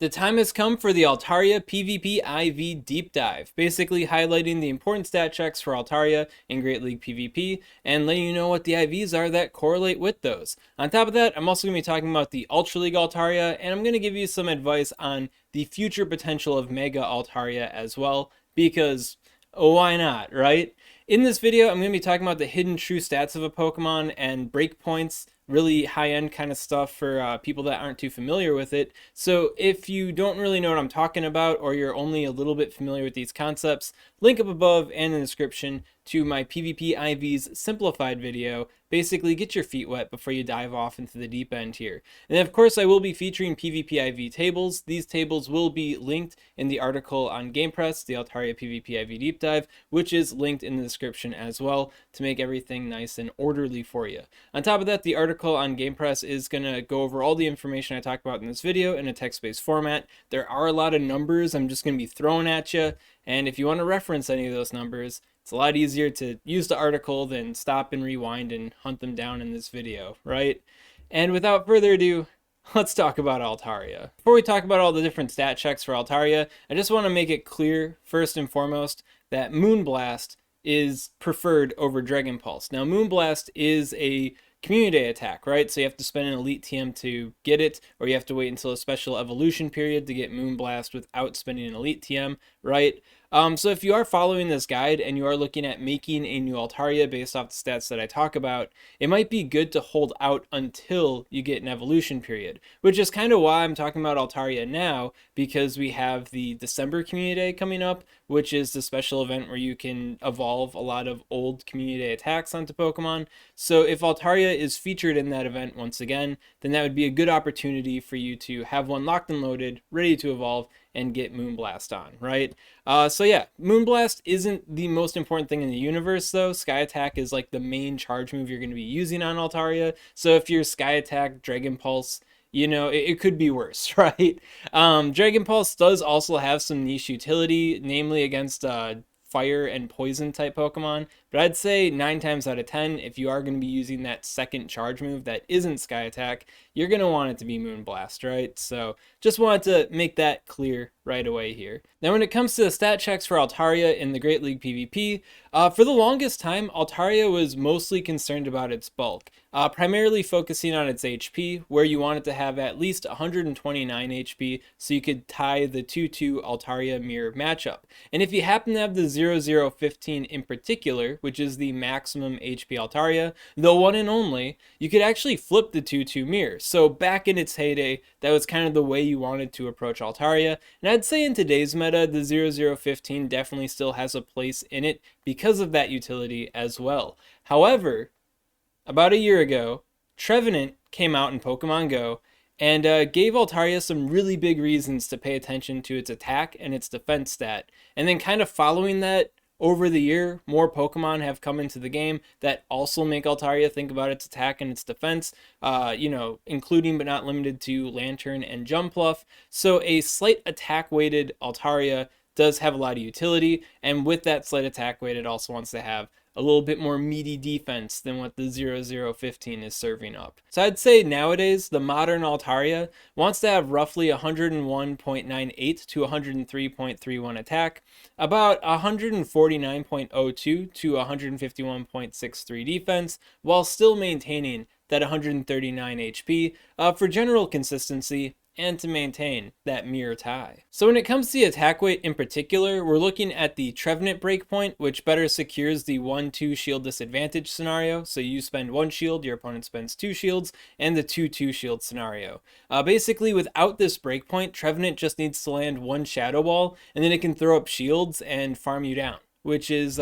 The time has come for the Altaria PvP IV deep dive, basically highlighting the important stat checks for Altaria in Great League PvP and letting you know what the IVs are that correlate with those. On top of that, I'm also going to be talking about the Ultra League Altaria, and I'm going to give you some advice on the future potential of Mega Altaria as well, because why not, right? In this video, I'm going to be talking about the hidden true stats of a Pokemon and breakpoints, really high-end kind of stuff for people that aren't too familiar with it. So if you don't really know what I'm talking about, or you're only a little bit familiar with these concepts, link up above and in the description to my PvP IVs simplified video. Basically, get your feet wet before you dive off into the deep end here. And of course, I will be featuring PvP IV tables. These tables will be linked in the article on GamePress, the Altaria PvP IV deep dive, which is linked in the description as well to make everything nice and orderly for you. On top of that, the article on GamePress is going to go over all the information I talked about in this video in a text-based format. There are a lot of numbers I'm just going to be throwing at you, and if you want to reference any of those numbers, it's a lot easier to use the article than stop and rewind and hunt them down in this video, right? And without further ado, let's talk about Altaria. Before we talk about all the different stat checks for Altaria, I just want to make it clear, first and foremost, that Moonblast is preferred over Dragon Pulse. Now, Moonblast is a community day attack, right? So you have to spend an elite TM to get it, or you have to wait until a special evolution period to get Moonblast without spending an elite TM, right? So if you are following this guide and you are looking at making a new Altaria based off the stats that I talk about, it might be good to hold out until you get an evolution period, which is kind of why I'm talking about Altaria now, because we have the December Community Day coming up, which is the special event where you can evolve a lot of old Community Day attacks onto Pokemon. So if Altaria is featured in that event once again, then that would be a good opportunity for you to have one locked and loaded, ready to evolve, and get Moonblast on, right? So yeah, Moonblast isn't the most important thing in the universe though. Sky Attack is like the main charge move you're going to be using on Altaria. So if you're Sky Attack, Dragon Pulse, you know, it could be worse, right? Dragon Pulse does also have some niche utility, namely against fire and poison type Pokemon, but I'd say 9 times out of 10, if you are going to be using that second charge move that isn't Sky Attack, you're going to want it to be Moonblast, right? So just wanted to make that clear right away here. Now when it comes to the stat checks for Altaria in the Great League PvP, for the longest time, Altaria was mostly concerned about its bulk, primarily focusing on its HP, where you want it to have at least 129 HP so you could tie the 2-2 Altaria mirror matchup. And if you happen to have the 0015 in particular, which is the maximum HP Altaria, the one and only, you could actually flip the 2-2 mirror. So back in its heyday, that was kind of the way you wanted to approach Altaria. And I'd say in today's meta, the 0015 definitely still has a place in it because of that utility as well. However, about a year ago, Trevenant came out in Pokemon Go and gave Altaria some really big reasons to pay attention to its attack and its defense stat. And then kind of following that, over the year, more Pokemon have come into the game that also make Altaria think about its attack and its defense, including but not limited to Lantern and Jumpluff. So a slight attack weighted Altaria does have a lot of utility, and with that slight attack weight, it also wants to have a little bit more meaty defense than what the 0015 is serving up. So I'd say nowadays, the modern Altaria wants to have roughly 101.98 to 103.31 attack, about 149.02 to 151.63 defense, while still maintaining that 139 HP for general consistency and to maintain that mirror tie. So when it comes to the attack weight in particular, we're looking at the Trevenant Breakpoint, which better secures the 1-2 shield disadvantage scenario. So you spend 1 shield, your opponent spends 2 shields, and the 2-2 shield scenario. Basically, without this breakpoint, Trevenant just needs to land 1 Shadow Ball, and then it can throw up shields and farm you down, which is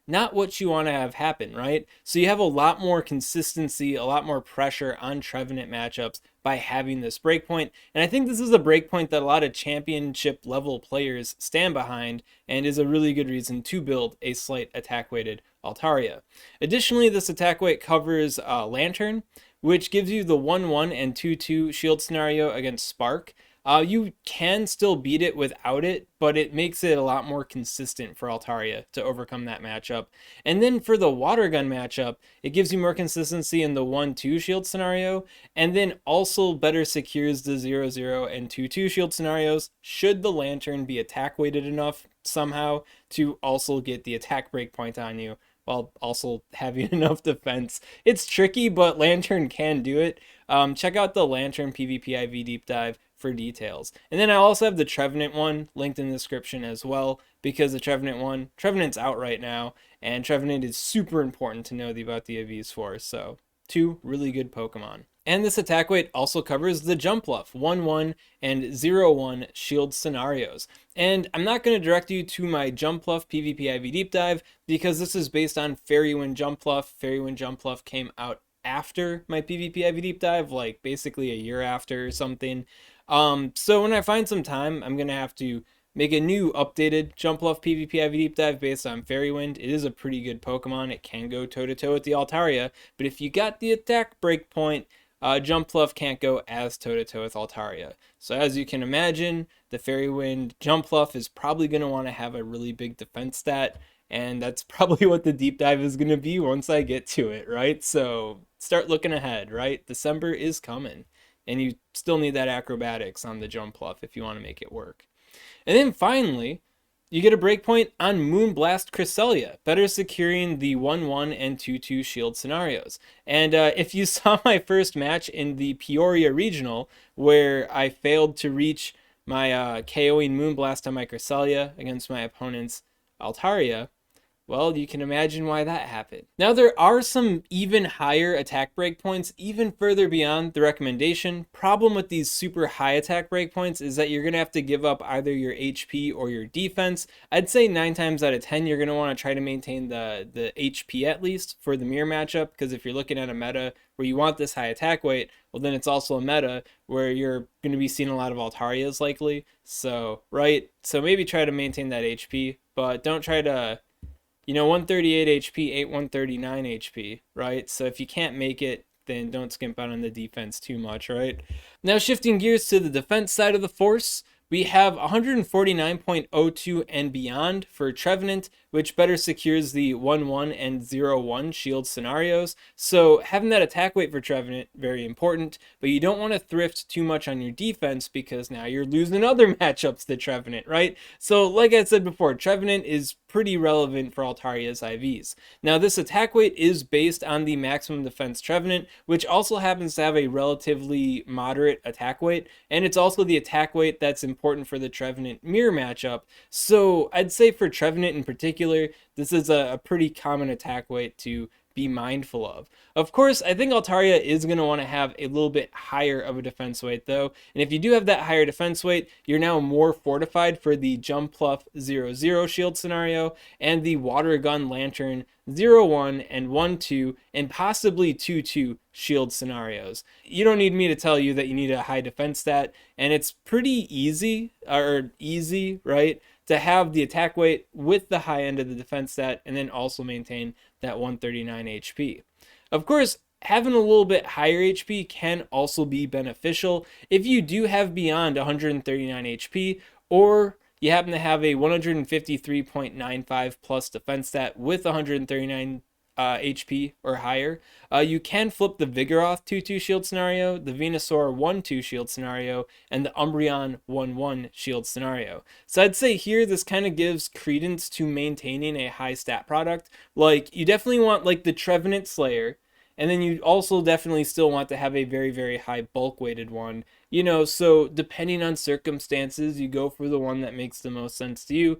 not what you want to have happen, right? So you have a lot more consistency, a lot more pressure on Trevenant matchups by having this breakpoint. And I think this is a breakpoint that a lot of championship level players stand behind and is a really good reason to build a slight attack weighted Altaria. Additionally, this attack weight covers Lantern, which gives you the 1-1 and 2-2 shield scenario against Spark. You can still beat it without it, but it makes it a lot more consistent for Altaria to overcome that matchup. And then for the water gun matchup, it gives you more consistency in the 1-2 shield scenario, and then also better secures the 0-0 and 2-2 shield scenarios should the lantern be attack weighted enough somehow to also get the attack breakpoint on you while also having enough defense. It's tricky, but Lantern can do it. Check out the Lantern PvP IV deep dive for details. And then I also have the Trevenant one linked in the description as well, because the Trevenant's out right now, and Trevenant is super important to know about the IVs for, so 2 really good Pokemon. And this attack weight also covers the Jumpluff 1-1 and 0-1 shield scenarios. And I'm not going to direct you to my Jumpluff PvP IV deep dive because this is based on Fairy Wind Jumpluff. Fairy Wind Jumpluff came out after my PvP IV deep dive, like basically a year after or something. So when I find some time, I'm going to have to make a new updated Jumpluff PvP IV deep dive based on Fairy Wind. It is a pretty good Pokemon. It can go toe-to-toe with the Altaria, but if you got the attack breakpoint, Jumpluff can't go as toe-to-toe with Altaria. So as you can imagine, the Fairy Wind Jumpluff is probably going to want to have a really big defense stat, and that's probably what the deep dive is going to be once I get to it, right? So start looking ahead, right? December is coming, and you still need that acrobatics on the Jumpluff if you want to make it work. And then finally, you get a breakpoint on Moonblast Cresselia, better securing the 1-1 and 2-2 shield scenarios. And if you saw my first match in the Peoria Regional, where I failed to reach my KOing Moonblast on my Cresselia against my opponent's Altaria, well, you can imagine why that happened. Now, there are some even higher attack breakpoints, even further beyond the recommendation. Problem with these super high attack breakpoints is that you're going to have to give up either your HP or your defense. I'd say 9 times out of 10, you're going to want to try to maintain the HP at least for the mirror matchup, because if you're looking at a meta where you want this high attack weight, well, then it's also a meta where you're going to be seeing a lot of Altarias likely. So, right? So maybe try to maintain that HP, but don't try to... 138 HP, 139 HP, right? So if you can't make it, then don't skimp out on the defense too much, right? Now, shifting gears to the defense side of the force, we have 149.02 and beyond for Trevenant, which better secures the 1-1 and 0-1 shield scenarios. So having that attack weight for Trevenant, very important, but you don't want to thrift too much on your defense because now you're losing other matchups to Trevenant, right? So like I said before, Trevenant is pretty relevant for Altaria's IVs. Now, this attack weight is based on the maximum defense Trevenant, which also happens to have a relatively moderate attack weight, and it's also the attack weight that's important for the Trevenant mirror matchup. So I'd say for Trevenant in particular, this is a pretty common attack weight to be mindful of. Of course, I think Altaria is going to want to have a little bit higher of a defense weight though, and if you do have that higher defense weight, you're now more fortified for the Jumpluff 0-0 shield scenario and the Water Gun Lantern 0-1 and 1-2 and possibly 2-2 shield scenarios. You don't need me to tell you that you need a high defense stat, and it's pretty easy, right, to have the attack weight with the high end of the defense stat and then also maintain that 139 HP. Of course, having a little bit higher HP can also be beneficial if you do have beyond 139 HP, or you happen to have a 153.95 plus defense stat with 139 HP or higher. You can flip the Vigoroth 2-2 shield scenario, the Venusaur 1-2 shield scenario, and the Umbreon 1-1 shield scenario. So I'd say here this kind of gives credence to maintaining a high stat product. Like, you definitely want like the Trevenant Slayer, and then you also definitely still want to have a very, very high bulk weighted one. So depending on circumstances, you go for the one that makes the most sense to you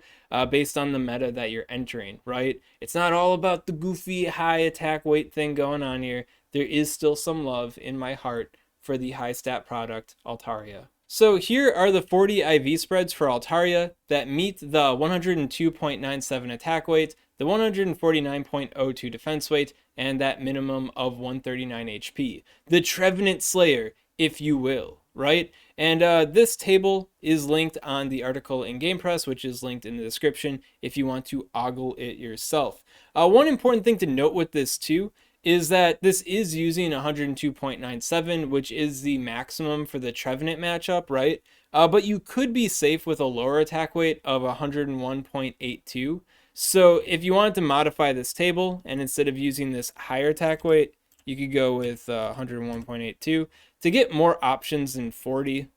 based on the meta that you're entering, right? It's not all about the goofy high attack weight thing going on here. There is still some love in my heart for the high stat product, Altaria. So here are the 40 IV spreads for Altaria that meet the 102.97 attack weight, the 149.02 defense weight, and that minimum of 139 HP. The Trevenant Slayer, if you will, right? And this table is linked on the article in Game Press, which is linked in the description if you want to ogle it yourself. One important thing to note with this too is that this is using 102.97, which is the maximum for the Trevenant matchup, right? But you could be safe with a lower attack weight of 101.82. So if you wanted to modify this table, and instead of using this higher attack weight, you could go with 101.82 to get more options than 40.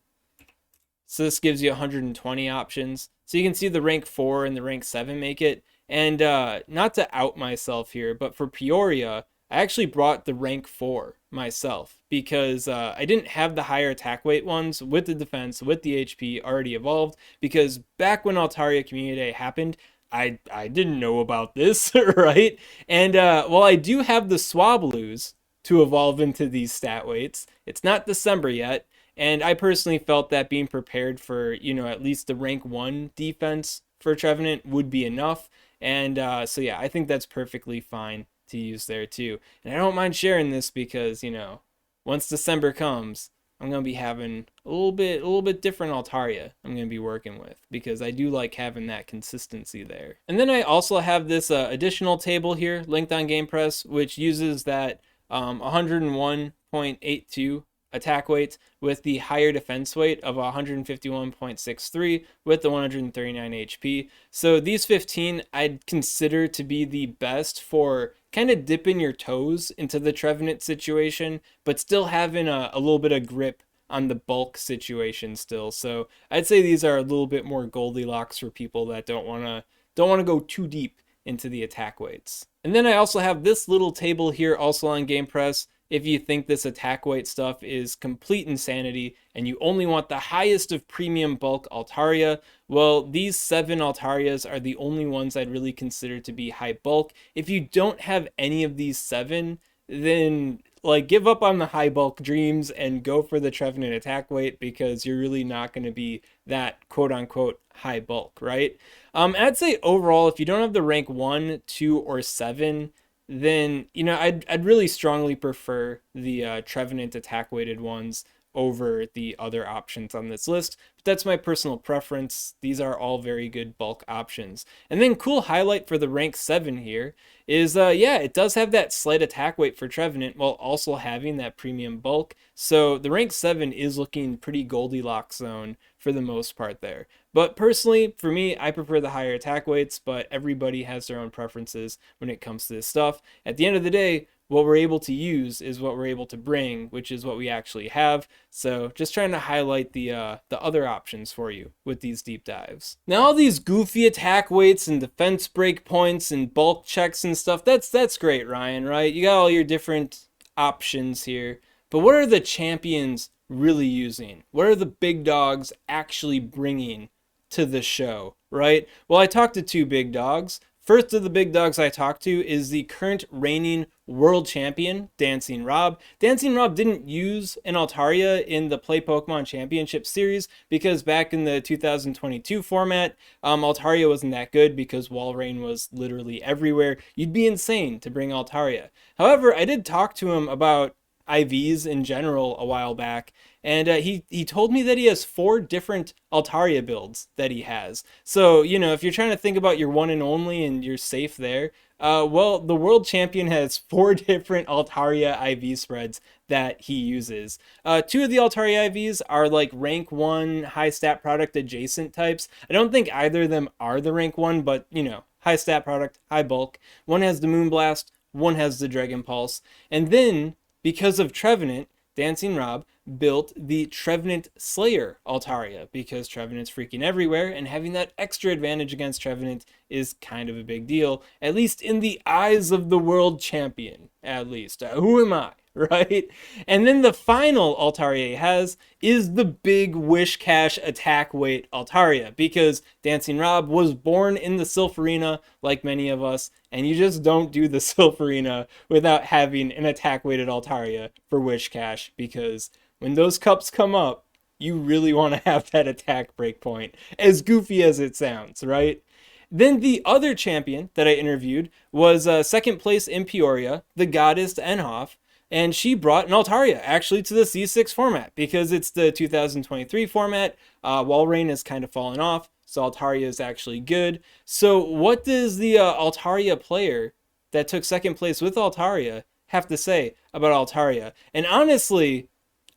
So this gives you 120 options. So you can see the rank 4 and the rank 7 make it. And not to out myself here, but for Peoria, I actually brought the rank 4 myself because I didn't have the higher attack weight ones with the defense, with the HP already evolved, because back when Altaria Community Day happened, I didn't know about this, right? And while I do have the Swablues to evolve into these stat weights, it's not December yet, and I personally felt that being prepared for, you know, at least the rank 1 defense for Trevenant would be enough. And so yeah, I think that's perfectly fine to use there too. And I don't mind sharing this because, you know, once December comes, I'm going to be having a little bit different Altaria I'm going to be working with, because I do like having that consistency there. And then I also have this additional table here linked on GamePress, which uses that 101.82 attack weight with the higher defense weight of 151.63 with the 139 HP. So these 15 I'd consider to be the best for kind of dipping your toes into the Trevenant situation, but still having a little bit of grip on the bulk situation still. So I'd say these are a little bit more Goldilocks for people that don't want to go too deep into the attack weights. And then I also have this little table here also on GamePress. If you think this attack weight stuff is complete insanity and you only want the highest of premium bulk Altaria, well, these 7 Altarias are the only ones I'd really consider to be high bulk. If you don't have any of these 7, then like give up on the high bulk dreams and go for the Trevenant attack weight, because you're really not going to be that quote unquote high bulk, right? I'd say overall, if you don't have the rank 1, 2, or 7, then, you know, I'd really strongly prefer the Trevenant attack weighted ones over the other options on this list. But that's my personal preference. These are all very good bulk options. And then cool highlight for the rank 7 here is, yeah, it does have that slight attack weight for Trevenant while also having that premium bulk. So the rank 7 is looking pretty Goldilocks zone for the most part there. But personally, for me, I prefer the higher attack weights, but everybody has their own preferences when it comes to this stuff. At the end of the day, what we're able to use is what we're able to bring, which is what we actually have. So just trying to highlight the other options for you with these deep dives. Now, all these goofy attack weights and defense breakpoints and bulk checks and stuff, that's great, Ryan, right? You got all your different options here. But what are the champions really using? What are the big dogs actually bringing to the show, right? Well, I talked to 2 big dogs. First of the big dogs I talked to is the current reigning World Champion DancingRob. DancingRob didn't use an Altaria in the Play Pokemon Championship series because back in the 2022 format, Altaria wasn't that good because Walrein was literally everywhere. You'd be insane to bring Altaria. However, I did talk to him about IVs in general a while back, and he told me that he has 4 different Altaria builds that he has. So, you know, if you're trying to think about your one and only and you're safe there, well, the World Champion has 4 different Altaria IV spreads that he uses. 2 of the Altaria IVs are like rank 1 high stat product adjacent types. I don't think either of them are the rank 1, but, you know, high stat product, high bulk. One has the Moonblast, one has the Dragon Pulse. And then, because of Trevenant, DancingRob built the Trevenant Slayer Altaria because Trevenant's freaking everywhere, and having that extra advantage against Trevenant is kind of a big deal, at least in the eyes of the World Champion, at least. Who am I, right? And then the final Altaria he has is the big Wish Cash attack weight Altaria, because DancingRob was born in the Silpharina, like many of us, and you just don't do the Silpharina without having an attack weighted Altaria for Wish Cash, because when those cups come up, you really want to have that attack breakpoint, as goofy as it sounds, right? Then the other champion that I interviewed was second place in Peoria, the Goddess NHoff, and she brought an Altaria actually to the C6 format because it's the 2023 format. Walrein has kind of fallen off, so Altaria is actually good. So what does the Altaria player that took second place with Altaria have to say about Altaria. And honestly,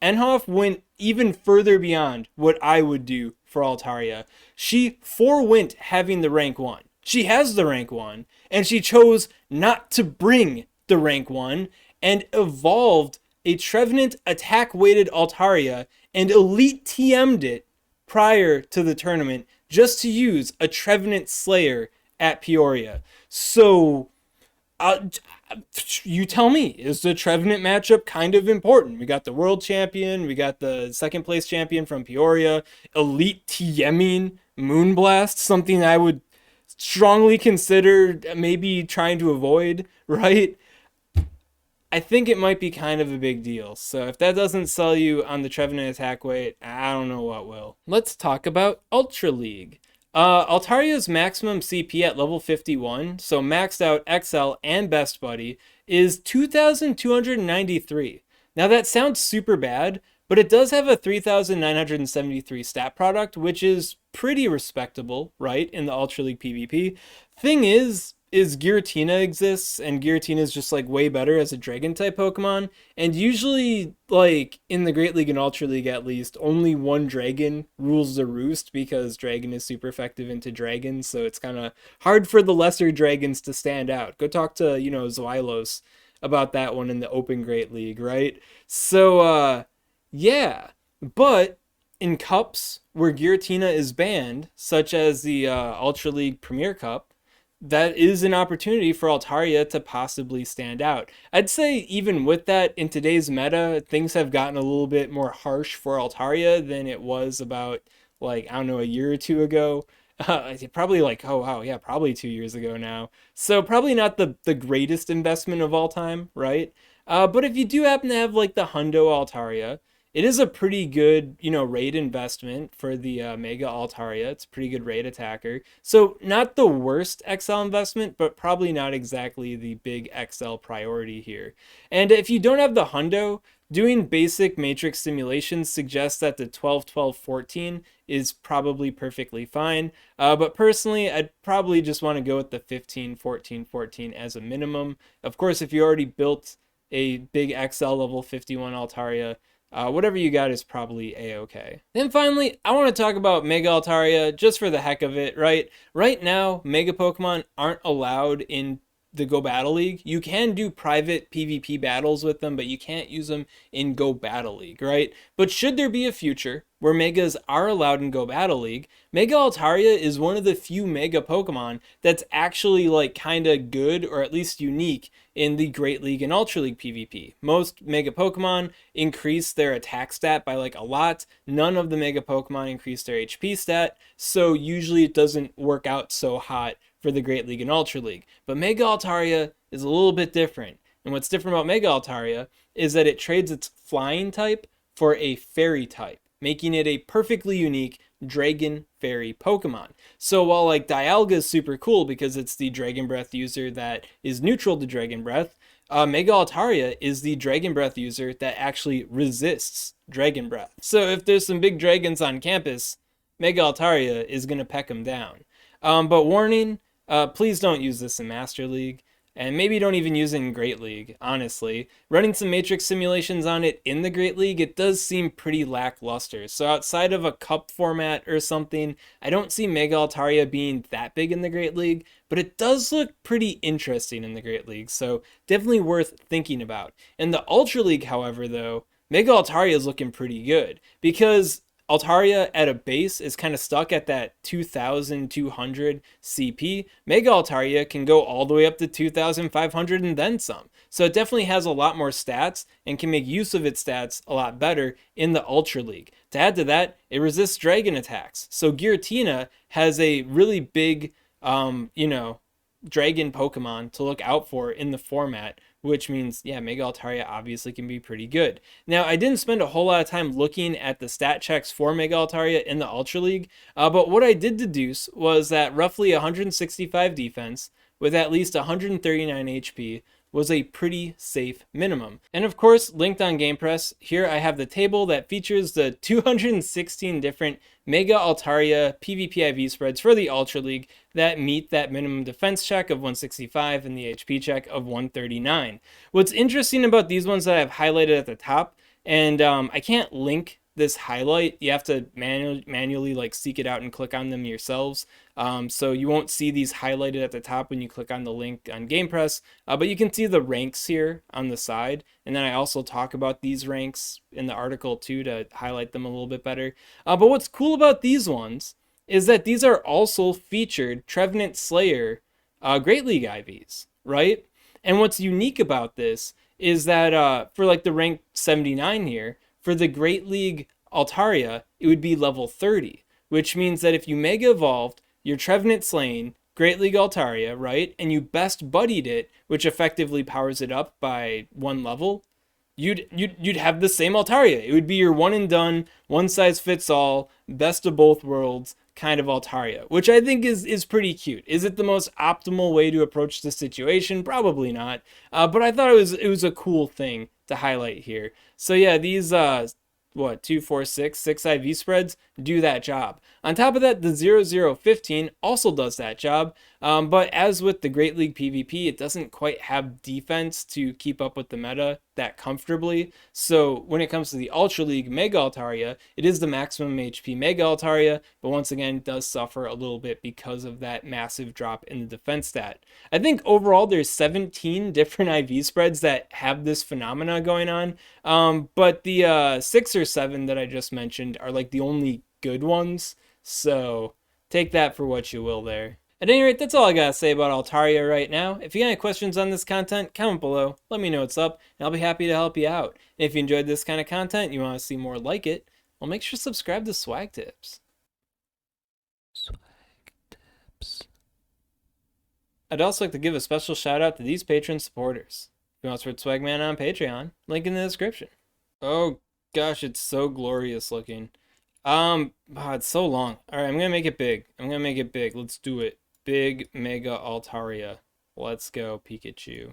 NHoff went even further beyond what I would do for Altaria. She forewent having the rank 1. She has the rank 1, and she chose not to bring the rank 1 and evolved a Trevenant attack-weighted Altaria and elite TM'd it prior to the tournament just to use a Trevenant Slayer at Peoria. So, you tell me, is the Trevenant matchup kind of important? We got the World Champion, we got the second place champion from Peoria, elite TMing Moonblast, something I would strongly consider maybe trying to avoid, right? I think it might be kind of a big deal. So if that doesn't sell you on the Trevenant attack weight, I don't know what will. Let's talk about Ultra League. Altaria's maximum CP at level 51, so maxed out XL and Best Buddy, is 2,293. Now that sounds super bad, but it does have a 3,973 stat product, which is pretty respectable, right, in the Ultra League PvP. Thing is Giratina exists, and Giratina is just like way better as a dragon type Pokemon, and usually like in the Great League and Ultra League at least, only one dragon rules the roost because dragon is super effective into dragons, so it's kind of hard for the lesser dragons to stand out. Go talk to, you know, Zweilous about that one in the Open Great League, right? So yeah, but in cups where Giratina is banned, such as the Ultra League Premier Cup, that is an opportunity for Altaria to possibly stand out. I'd say even with that, in today's meta, things have gotten a little bit more harsh for Altaria than it was about, like, I don't know, a year or two ago. Probably like, oh wow, yeah, probably 2 years ago now. So probably not the greatest investment of all time, right? But if you do happen to have like the Hundo Altaria, it is a pretty good, you know, raid investment for the Mega Altaria. It's a pretty good raid attacker. So not the worst XL investment, but probably not exactly the big XL priority here. And if you don't have the Hundo, doing basic matrix simulations suggests that the 12, 12, 14 is probably perfectly fine. But personally, I'd probably just want to go with the 15, 14, 14 as a minimum. Of course, if you already built a big XL level 51 Altaria, whatever you got is probably a-okay. Then finally, I want to talk about Mega Altaria just for the heck of it, right? Right now, Mega Pokemon aren't allowed in the Go Battle League. You can do private PvP battles with them, but you can't use them in Go Battle League, right? But should there be a future where Megas are allowed in Go Battle League, Mega Altaria is one of the few Mega Pokemon that's actually like kind of good or at least unique in the Great League and Ultra League PvP. Most Mega Pokemon increase their attack stat by like a lot. None of the Mega Pokemon increase their HP stat, so usually it doesn't work out so hot for the Great League and Ultra League. But Mega Altaria is a little bit different. And what's different about Mega Altaria is that it trades its flying type for a fairy type, making it a perfectly unique Dragon Fairy Pokemon. So while like Dialga is super cool because it's the Dragon Breath user that is neutral to Dragon Breath, Mega Altaria is the Dragon Breath user that actually resists Dragon Breath. So if there's some big dragons on campus, Mega Altaria is going to peck them down. But warning, please don't use this in Master League, and maybe don't even use it in Great League, honestly. Running some matrix simulations on it in the Great League, it does seem pretty lackluster. So outside of a cup format or something, I don't see Mega Altaria being that big in the Great League, but it does look pretty interesting in the Great League, so definitely worth thinking about. In the Ultra League, however, though, Mega Altaria is looking pretty good, because Altaria at a base is kind of stuck at that 2,200 CP. Mega Altaria can go all the way up to 2,500 and then some. So it definitely has a lot more stats and can make use of its stats a lot better in the Ultra League. To add to that, it resists dragon attacks. So Giratina has a really big, dragon Pokemon to look out for in the format, which means, yeah, Mega Altaria obviously can be pretty good. Now, I didn't spend a whole lot of time looking at the stat checks for Mega Altaria in the Ultra League, but what I did deduce was that roughly 165 defense with at least 139 HP was a pretty safe minimum. And of course, linked on GamePress, here I have the table that features the 216 different Mega Altaria PvP IV spreads for the Ultra League that meet that minimum defense check of 165 and the HP check of 139. What's interesting about these ones that I've highlighted at the top, and I can't link this highlight, you have to manually like seek it out and click on them yourselves, so you won't see these highlighted at the top when you click on the link on GamePress, but you can see the ranks here on the side, and then I also talk about these ranks in the article too to highlight them a little bit better. But what's cool about these ones is that these are also featured Trevenant Slayer Great League IVs, right? And what's unique about this is that for like the rank 79 here, for the Great League Altaria, it would be level 30, which means that if you Mega Evolved your Trevenant Slain Great League Altaria, right, and you best buddied it, which effectively powers it up by 1 level, you'd have the same Altaria. It would be your one and done, one size fits all, best of both worlds kind of Altaria, which I think is pretty cute. Is it the most optimal way to approach the situation? Probably not. But I thought it was a cool thing to highlight here. So yeah, these 2, 4, 6 IV spreads do that job. On top of that, the 0015 also does that job, but as with the Great League PvP, it doesn't quite have defense to keep up with the meta that comfortably. So when it comes to the Ultra League Mega Altaria, it is the maximum HP Mega Altaria, but once again, it does suffer a little bit because of that massive drop in the defense stat. I think overall there's 17 different IV spreads that have this phenomena going on, but the 6 or 7 that I just mentioned are like the only good ones, so take that for what you will there. At any rate, that's all I gotta say about Altaria right now. If you got any questions on this content, comment below, let me know what's up, and I'll be happy to help you out. And if you enjoyed this kind of content and you want to see more like it, well, make sure to subscribe to SwagTips. SwagTips. I'd also like to give a special shout out to these Patreon supporters. If you want to support Swagman on Patreon, link in the description. Oh gosh, it's so glorious looking. It's so long. Alright, I'm gonna make it big. Let's do it. Big Mega Altaria. Let's go, Pikachu.